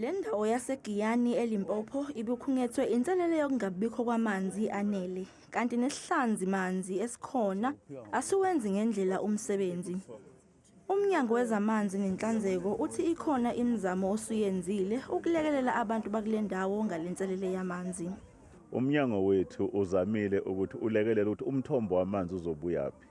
Le ndawo yaseGiyani eLimpopo ibukhungethwe inselele yokungabikho kwamanzi anele, kanti nesihlanzi manzi esikhona asiwenzi ngendlela umsebenzi. Umnyango wezamanzi nenhlanzeko uthi ikhona imizamo osuyenzile ukulekelela abantu bakule ndawo ngalenselele yamanzi. Umnyango wethu uzamile ukuthi ulekelele ukuthi umthombo wamanzi uzobuyaphi.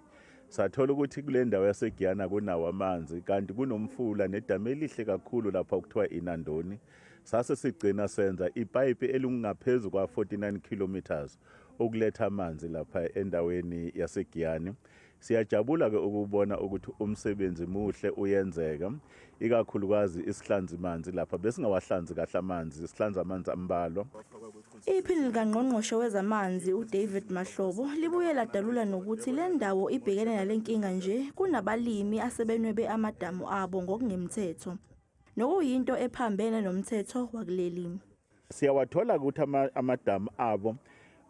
Sathola ukuthi kule ndawo yaseGiyana kunawo amanzi kanti kunomfula nedamu elihle kakhulu lapha okuthiwa iNandoni. Sase sigcina senza ipipe elingaphezu kwa 49 kilometers ukuletha amanzi lapha endaweni yaseGiyani. Siyajabula ke ukubona ukuthi umsebenzi muhle uyenzeka, ikakhulukazi isihlanzi manzi lapha besingawahlanzi kahle amanzi, sihlanza amanzi ambalwa. Iphini likaNgqongqoshe wezamanzi uDavid Mahlobo libuye ladalula nokuthi le ndawo ibhekene nalenkinga nje kunabalimi asebenwebe amadamu abo ngokungemthetho, nokuyinto ephambene nomthetho wakuleli. Siyawathola ukuthi amadamu abo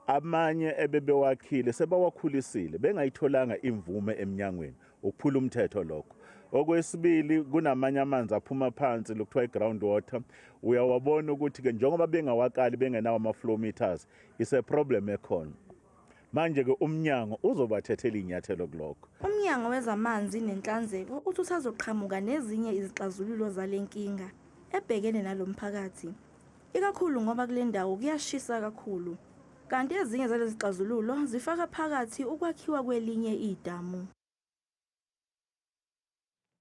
amanye ebebewakhile sebawakhulisile bengayitholanga imvume eminyangweni ukuphula umthetho lokho. Okwesibili kunamanye amanzi aphuma phansi lokuthiwa iground water, uyawabona ukuthi ke njengoba bengawakali bengenawo ama-flow meters ise problem ekhona. Manje ke umnyango uzobathethela inyathelo kulokho. Umnyango wezamanzi nenhlanzeko uthi usazoqhamuka nezinye izixazululo zalenkinga ebhekene nalomphakathi, ikakhulu ngoba kule ndawo kuyashisa kakhulu. Kanti ezinye zalezi zixazululo zifaka phakathi ukwakhiwa kwelinye idamu.